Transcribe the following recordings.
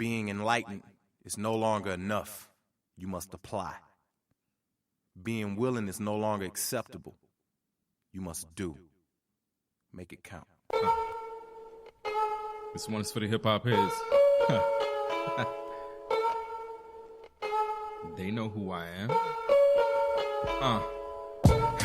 Being enlightened is no longer enough. You must apply. Being willing is no longer acceptable. You must do. Make it count. This one is for the hip-hop heads. They know who I am.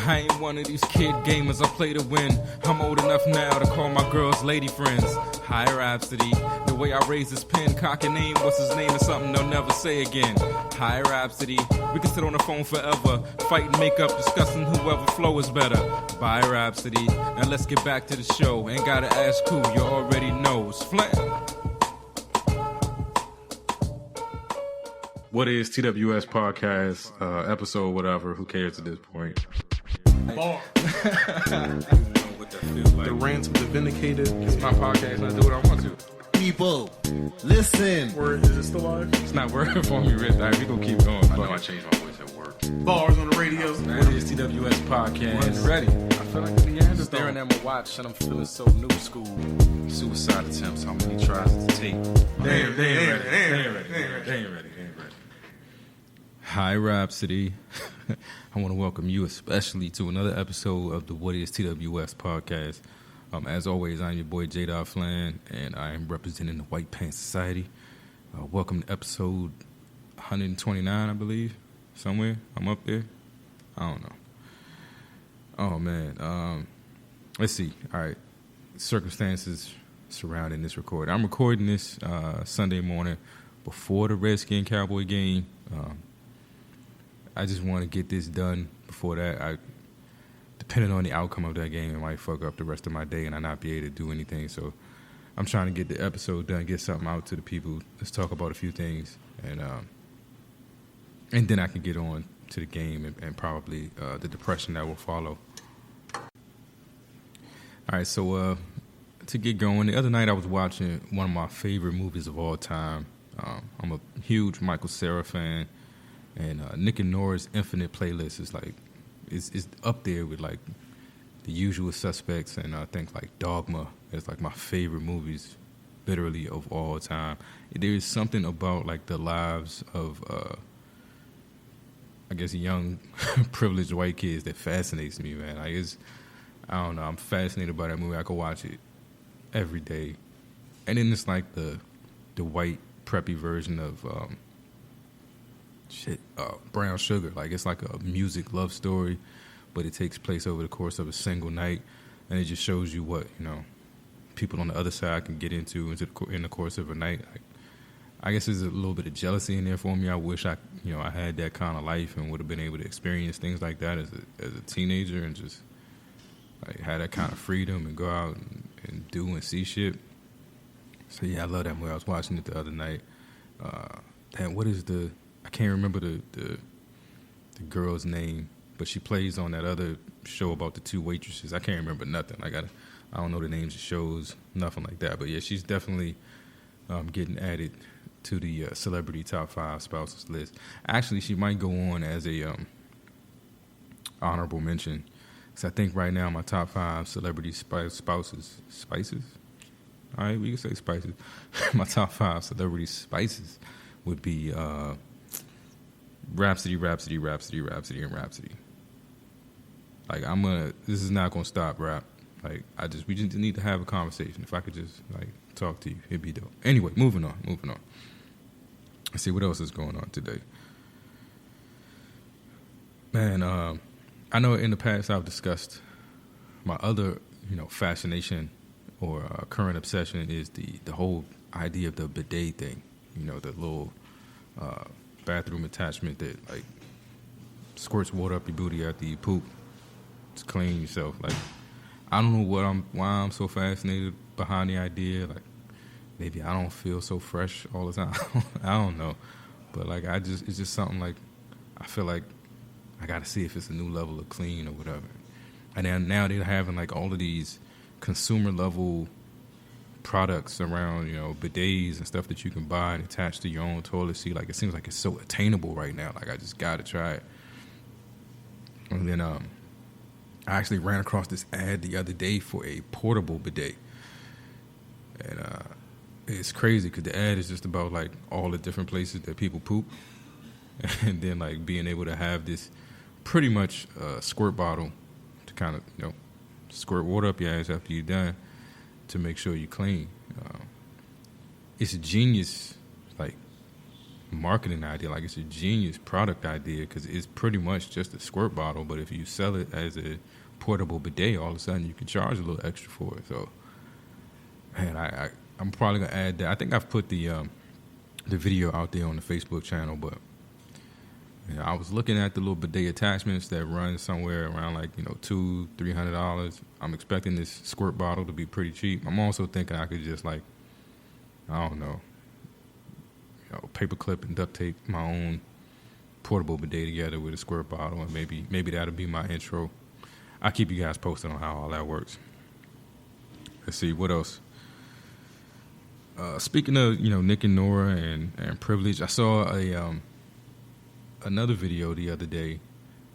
I ain't one of these kid gamers, I play to win. I'm old enough now to call my girls lady friends. Hi Rapsody, the way I raise this pen, cock a name, what's his name is something they'll never say again. Hi Rapsody, we can sit on the phone forever, fighting makeup, discussing whoever flow is better. Bye Rapsody, now let's get back to the show. Ain't gotta ask who, you already know. It's Flint. What is TWS podcast, episode, whatever, who cares at this point? Bar. The rants of the vindicated. It's my podcast and I do what I want to. People, listen. Word, is it still live? It's not working for me, Rich. All right, we gonna keep going. I know I changed my voice at work. Bars on the radio. What is TWS podcast? Ready. I feel like the end. Staring at my watch and I'm feeling so new school. Suicide attempts, how many tries to take? They ain't ready. Hi, Rapsody. I want to welcome you especially to another episode of the What is TWS podcast. As always, I'm your boy J. Flan, and I am representing the White Pants Society. Welcome to episode 129, I believe, somewhere. I'm up there. I don't know. Oh, man. Let's see. All right. Circumstances surrounding this recording. I'm recording this Sunday morning before the Redskin Cowboy game. I just want to get this done before that. Depending on the outcome of that game, it might fuck up the rest of my day and I not be able to do anything. So I'm trying to get the episode done, get something out to the people. Let's talk about a few things, and then I can get on to the game and probably the depression that will follow. All right, so to get going, the other night I was watching one of my favorite movies of all time. I'm a huge Michael Cera fan. And Nick and Nora's Infinite Playlist is like, is up there with like The Usual Suspects, and I think like Dogma is like my favorite movies, literally of all time. There is something about like the lives of, I guess, young privileged white kids that fascinates me, man. Like I don't know, I'm fascinated by that movie. I could watch it every day. And then it's like the white preppy version of Brown Sugar. Like, it's like a music love story, but it takes place over the course of a single night, and it just shows you what, you know, people on the other side can get into in the course of a night. Like, I guess there's a little bit of jealousy in there for me. I wish I had that kind of life and would have been able to experience things like that as a teenager, and just like have that kind of freedom and go out and do and see shit. So yeah, I love that movie. I was watching it the other night. What is I can't remember the girl's name, but she plays on that other show about the two waitresses. I can't remember nothing. I don't know the names of shows, nothing like that. But yeah, she's definitely getting added to the celebrity top 5 spouses list. Actually, she might go on as a honorable mention. So I think right now my top 5 celebrity spouses, spices? All right, we can say spices. My top 5 celebrity spices would be Rapsody, and Rapsody. Like, this is not gonna stop rap. Like, we just need to have a conversation. If I could just like talk to you, it'd be dope. Anyway, moving on. Let's see what else is going on today. Man, I know in the past I've discussed my other, fascination or current obsession is the whole idea of the bidet thing. The little bathroom attachment that like squirts water up your booty after you poop to clean yourself. Like, I don't know why I'm so fascinated behind the idea. Like, maybe I don't feel so fresh all the time. I don't know, but like it's just something like I feel like I got to see if it's a new level of clean or whatever. And then now they're having like all of these consumer level products around, bidets and stuff that you can buy and attach to your own toilet seat. Like, it seems like it's so attainable right now. Like, I just got to try it. And then I actually ran across this ad the other day for a portable bidet. And it's crazy because the ad is just about like all the different places that people poop, and then like being able to have this pretty much squirt bottle to kind of squirt water up your ass after you're done to make sure you're clean. It's a genius like marketing idea. Like it's a genius product idea because it's pretty much just a squirt bottle, but if you sell it as a portable bidet, all of a sudden you can charge a little extra for it. So, man, I'm probably gonna add that. I think I've put the video out there on the Facebook channel, but I was looking at the little bidet attachments that run somewhere around like $200-$300. I'm expecting this squirt bottle to be pretty cheap. I'm also thinking I could just like, I don't know, paper clip and duct tape my own portable bidet together with a squirt bottle, and maybe that'll be my intro. I'll keep you guys posted on how all that works. Let's see what else. Speaking of Nick and Nora and privilege, I saw another video the other day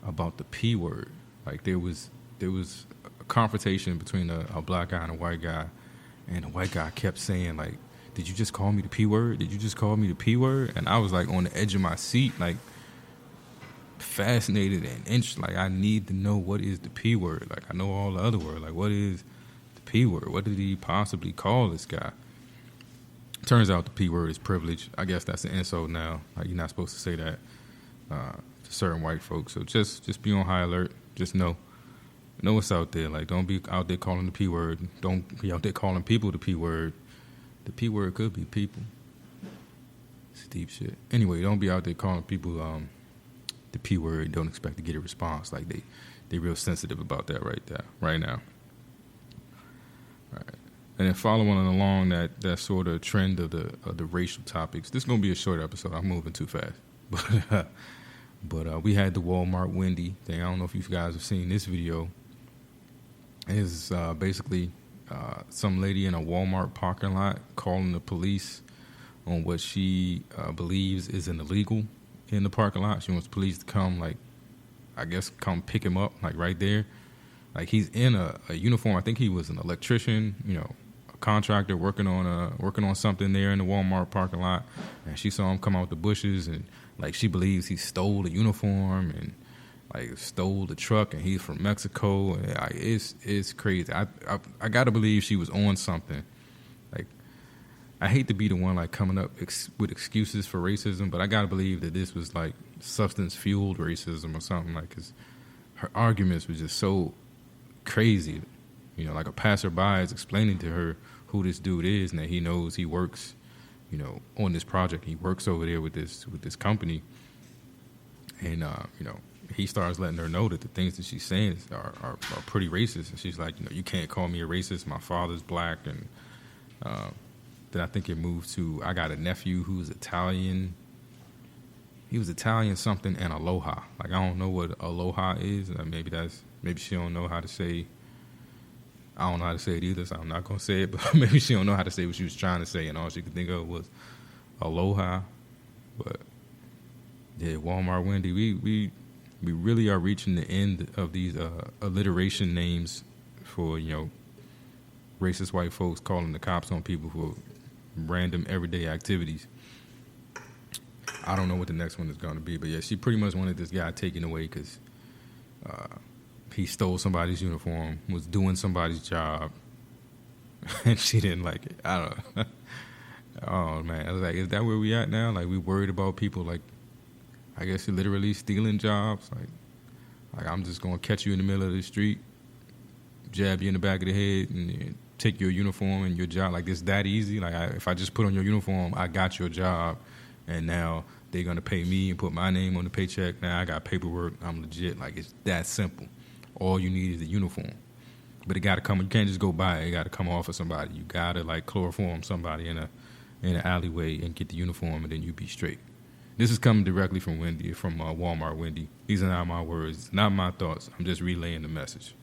about the P word. Like there was a confrontation between a black guy and a white guy, and the white guy kept saying like, "Did you just call me the P word? Did you just call me the P word?" And I was like on the edge of my seat, like fascinated and interested. Like I need to know what is the P word. Like I know all the other words. Like what is the P word? What did he possibly call this guy? Turns out the P word is privilege. I guess that's an insult now. Like you're not supposed to say that to certain white folks. So just be on high alert. Just know what's out there. Like don't be out there calling the P word. Don't be out there calling people the P word. The P word could be people. It's deep shit. Anyway, don't be out there calling people the P word. Don't expect to get a response. Like they real sensitive about that right now. All right. And then following along that sort of trend of the racial topics. This is gonna be a short episode. I'm moving too fast. But we had the Walmart Wendy thing. I don't know if you guys have seen this video. It's basically some lady in a Walmart parking lot calling the police on what she believes is an illegal in the parking lot. She wants the police to come, like, I guess, come pick him up, like, right there. Like, he's in a uniform. I think he was an electrician, a contractor working on something there in the Walmart parking lot. And she saw him come out the bushes, and, like, she believes he stole the uniform and, like, stole the truck, and he's from Mexico. And, like, it's crazy. I got to believe she was on something. Like, I hate to be the one, like, coming up with excuses for racism, but I got to believe that this was, like, substance-fueled racism or something, like, because her arguments were just so crazy. Like a passerby is explaining to her who this dude is and that he knows he works, on this project. He works over there with this company. And, he starts letting her know that the things that she's saying are pretty racist. And she's like, you can't call me a racist. My father's black. And then I think it moved to, I got a nephew who's Italian. He was Italian something and aloha. Like, I don't know what aloha is. Maybe she don't know how to say, I don't know how to say it either, so I'm not going to say it. But maybe she don't know how to say what she was trying to say, and all she could think of was aloha. But, yeah, Walmart Wendy, we really are reaching the end of these alliteration names for, racist white folks calling the cops on people for random everyday activities. I don't know what the next one is going to be, but yeah, she pretty much wanted this guy taken away because he stole somebody's uniform, was doing somebody's job, and she didn't like it. I don't know. Oh, man. I was like, is that where we at now? Like, we worried about people, like, I guess literally stealing jobs? Like I'm just going to catch you in the middle of the street, jab you in the back of the head, and take your uniform and your job. Like, it's that easy? Like, if I just put on your uniform, I got your job, and now they're going to pay me and put my name on the paycheck. Now I got paperwork. I'm legit. Like, it's that simple. All you need is a uniform. But it got to come. You can't just go buy it. It got to come off of somebody. You got to, like, chloroform somebody in an alleyway and get the uniform, and then you be straight. This is coming directly from Wendy, from Walmart Wendy. These are not my words, not my thoughts. I'm just relaying the message.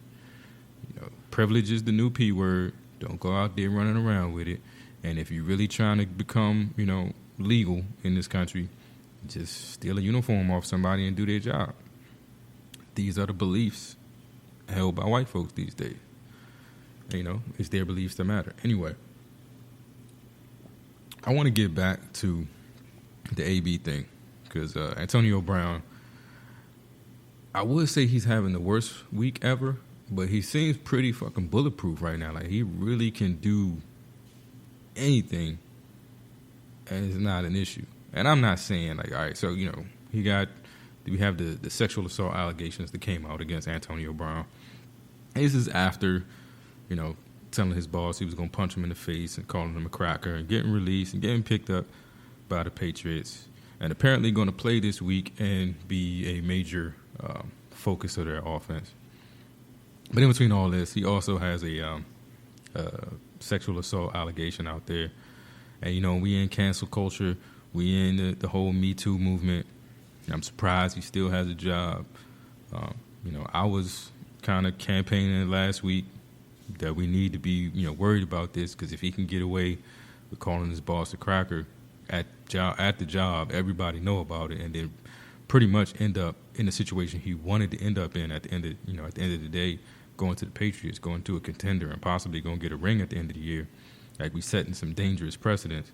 Privilege is the new P word. Don't go out there running around with it. And if you're really trying to become, legal in this country, just steal a uniform off somebody and do their job. These are the beliefs held by white folks these days. It's their beliefs that matter. Anyway, I want to get back to the AB thing because Antonio Brown, I would say he's having the worst week ever, but he seems pretty fucking bulletproof right now. Like, he really can do anything, and it's not an issue. And I'm not saying, like, all right, so, you know, we have the sexual assault allegations that came out against Antonio Brown. This is after, you know, telling his boss he was going to punch him in the face and calling him a cracker and getting released and getting picked up by the Patriots and apparently going to play this week and be a major focus of their offense. But in between all this, he also has a sexual assault allegation out there. And, you know, we in cancel culture. We in the whole Me Too movement. I'm surprised he still has a job. You know, I was kind of campaigning last week that we need to be, you know, worried about this because if he can get away with calling his boss a cracker at the job, everybody know about it, and then pretty much end up in the situation he wanted to end up in at the end of the day, going to the Patriots, going to a contender, and possibly going to get a ring at the end of the year. Like, we setting some dangerous precedents.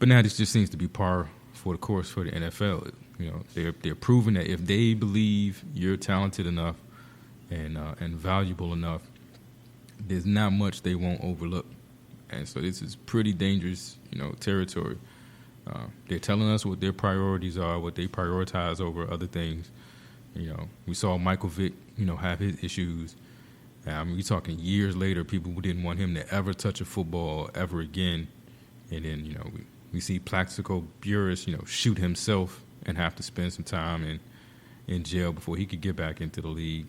But now this just seems to be par for the course for the NFL. You know, they're proving that if they believe you're talented enough and valuable enough, there's not much they won't overlook. And so this is pretty dangerous, you know, territory. They're telling us what their priorities are, what they prioritize over other things. You know, we saw Michael Vick, you know, have his issues. I mean, we're talking years later, people who didn't want him to ever touch a football ever again. And then, you know, we see Plaxico Burress, you know, shoot himself and have to spend some time in jail before he could get back into the league.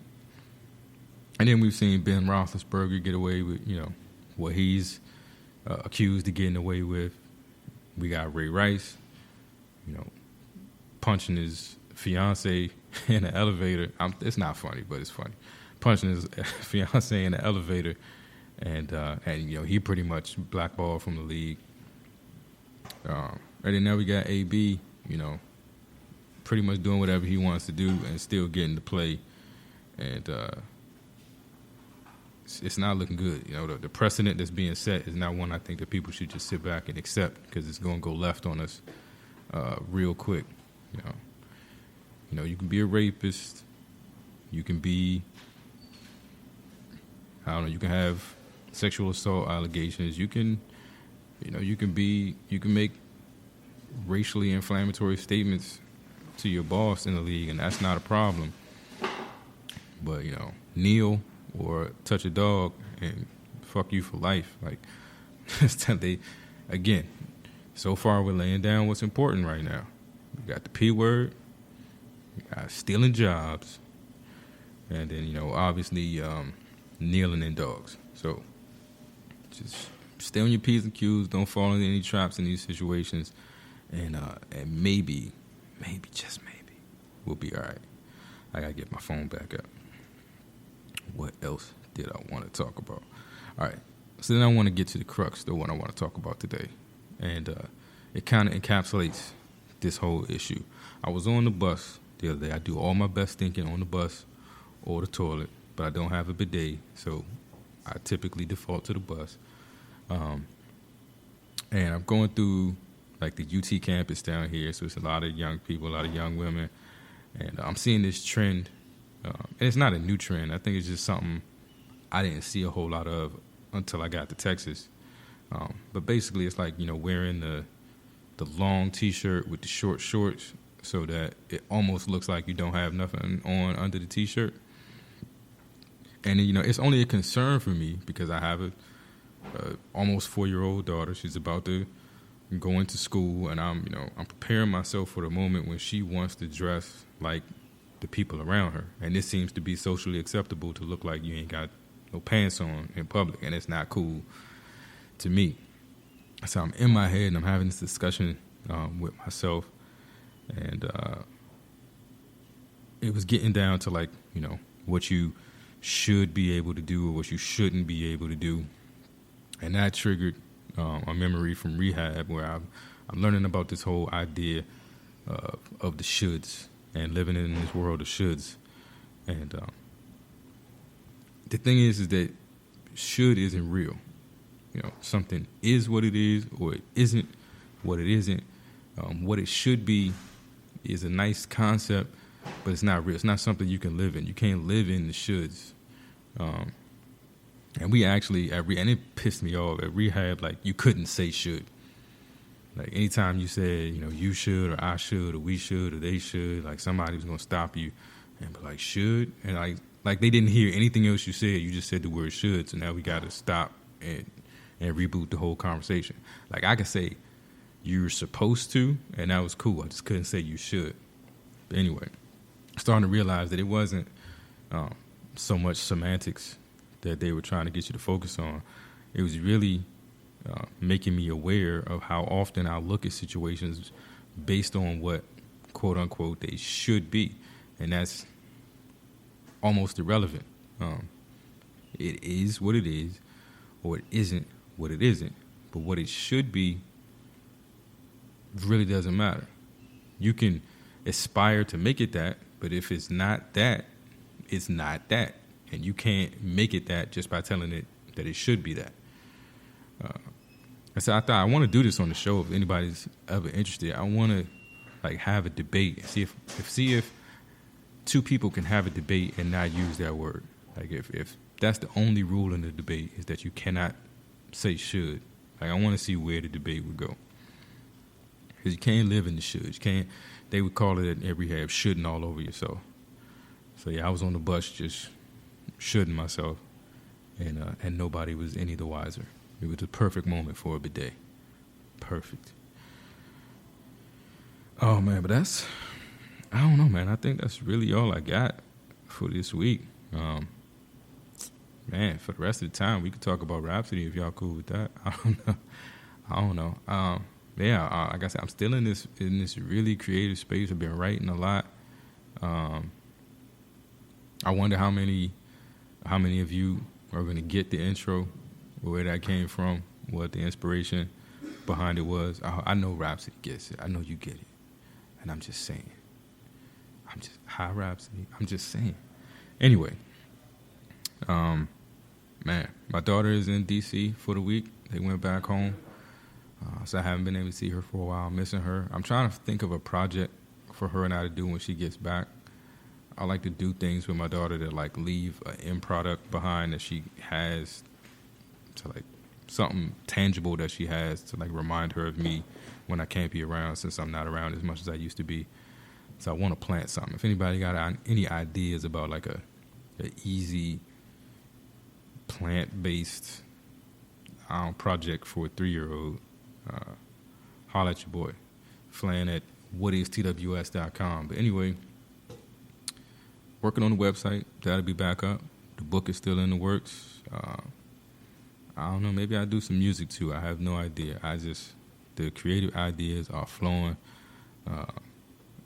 And then we've seen Ben Roethlisberger get away with, you know, what he's accused of getting away with. We got Ray Rice, you know, punching his fiance in the elevator. It's not funny, but it's funny. Punching his fiance in the elevator, and you know, he pretty much blackballed from the league. And then now we got AB, you know, pretty much doing whatever he wants to do and still getting to play, and it's not looking good. You know, the precedent that's being set is not one I think that people should just sit back and accept because it's going to go left on us real quick. You know, you can be a rapist. You can be, I don't know, you can have sexual assault allegations. You can make racially inflammatory statements to your boss in the league, and that's not a problem. But, you know, kneel or touch a dog and fuck you for life. Like, again, so far we're laying down what's important right now. We got the P word, we got stealing jobs, and then, you know, obviously kneeling in dogs. So just stay on your P's and Q's, don't fall into any traps in these situations, and maybe, just maybe, we'll be all right. I got to get my phone back up. What else did I want to talk about? All right, so then I want to get to the crux, the one I want to talk about today, and it kind of encapsulates this whole issue. I was on the bus the other day. I do all my best thinking on the bus or the toilet, but I don't have a bidet, so I typically default to the bus. And I'm going through, like, the UT campus down here, so it's a lot of young people, a lot of young women, and I'm seeing this trend. And it's not a new trend. I think it's just something I didn't see a whole lot of until I got to Texas. But basically, it's like, you know, wearing the long T-shirt with the short shorts so that it almost looks like you don't have nothing on under the T-shirt. And, you know, it's only a concern for me because I have a almost 4-year-old daughter. She's about to go into school, and I'm preparing myself for the moment when she wants to dress like the people around her, and this seems to be socially acceptable to look like you ain't got no pants on in public, and it's not cool to me. So I'm in my head and I'm having this discussion with myself, and it was getting down to, like, you know, what you should be able to do or what you shouldn't be able to do, and that triggered a memory from rehab where I'm learning about this whole idea of the shoulds and living in this world of shoulds. And the thing is that should isn't real. You know, something is what it is or it isn't, what it isn't. What it should be is a nice concept, but it's not real. It's not something you can live in. You can't live in the shoulds. And we actually, and it pissed me off, at rehab, like, you couldn't say should. Like, anytime you said, you should, or I should, or we should, or they should, like, somebody was going to stop you and be like, should? And, like they didn't hear anything else you said. You just said the word should, so now we got to stop and reboot the whole conversation. Like, I could say, you're supposed to, and that was cool. I just couldn't say you should. But anyway, I'm starting to realize that it wasn't so much semantics that they were trying to get you to focus on. It was really making me aware of how often I look at situations based on what, quote unquote, they should be. And that's almost irrelevant. It is what it is, or it isn't what it isn't. But what it should be really doesn't matter. You can aspire to make it that, but if it's not that, it's not that. And you can't make it that just by telling it that it should be that. So I thought I want to do this on the show if anybody's ever interested. I want to have a debate and see if two people can have a debate and not use that word. Like if that's the only rule in the debate is that you cannot say should. Like, I want to see where the debate would go. Because you can't live in the should. You can't. They would call it at rehab shoulding all over yourself. So yeah, I was on the bus just shoulding myself, and nobody was any the wiser. It was the perfect moment for a bidet. Perfect. Oh man, but I don't know, man. I think that's really all I got for this week. Man, for the rest of the time, we could talk about Rapsody if y'all cool with that. I don't know. Yeah, like I said, I'm still in this really creative space. I've been writing a lot. I wonder how many of you are going to get the intro, where that came from, what the inspiration behind it was. I know Rapsody gets it. I know you get it. And I'm just saying. Hi, Rapsody. I'm just saying. Anyway, man, my daughter is in D.C. for the week. They went back home. So I haven't been able to see her for a while. I'm missing her. I'm trying to think of a project for her and I to do when she gets back. I like to do things with my daughter that leave an end product behind that she has, to something tangible that she has to remind her of me when I can't be around, since I'm not around as much as I used to be. So I want to plant something. If anybody got any ideas about a easy plant-based project for a 3-year-old, holla at your boy. Flan at whatistws.com. But anyway, working on the website. That'll be back up. The book is still in the works. I don't know. Maybe I'll do some music too. I have no idea. The creative ideas are flowing.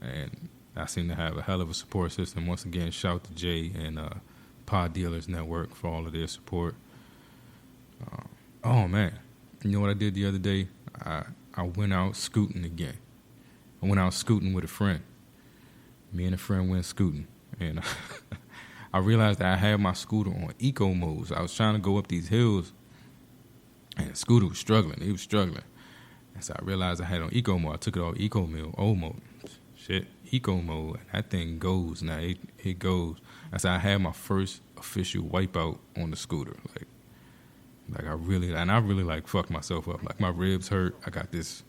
And I seem to have a hell of a support system. Once again, shout to Jay and Pod Dealers Network for all of their support. Oh, man. You know what I did the other day? I went out scooting again. I went out scooting with a friend. Me and a friend went scooting. And I realized that I had my scooter on eco mode. So I was trying to go up these hills, and the scooter was struggling. He was struggling. And so I realized I had it on eco mode. I took it off eco mode. Eco mode. And that thing goes now. It goes. And so I had my first official wipeout on the scooter. I really fucked myself up. My ribs hurt. I got this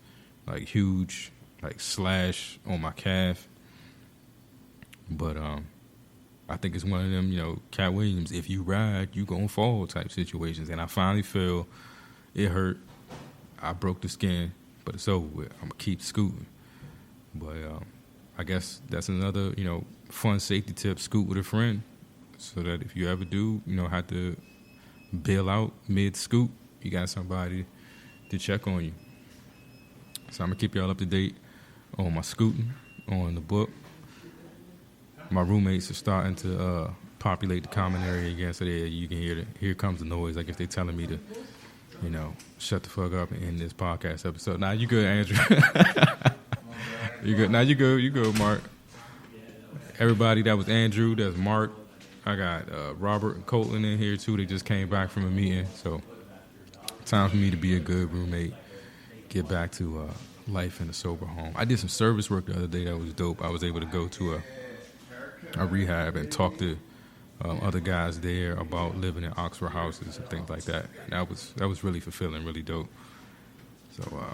huge slash on my calf. But I think it's one of them, Cat Williams, if you ride, you gonna fall type situations. And I finally fell. It hurt. I broke the skin, but it's over with. I'm gonna keep scooting. But I guess that's another, fun safety tip. Scoot with a friend, so that if you ever do, have to bail out mid-scoot, you got somebody to check on you. So I'm going to keep y'all up to date on my scooting, on the book. My roommates are starting to populate the common area again, so you can here comes the noise. I guess they're telling me to, shut the fuck up and end this podcast episode. Nah, you good, Andrew. You good. Nah, you good, Mark. Everybody, that was Andrew, that's Mark. I got Robert and Colton in here, too. They just came back from a meeting. So, time for me to be a good roommate. Get back to life in a sober home. I did some service work the other day that was dope. I was able to go to a rehab and talk to other guys there about living in Oxford houses and things like that. And that was really fulfilling, really dope. So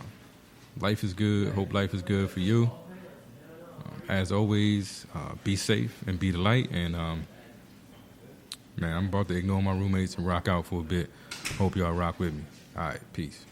life is good. Hope life is good for you. As always, be safe and be the light. And man, I'm about to ignore my roommates and rock out for a bit. Hope y'all rock with me. All right, peace.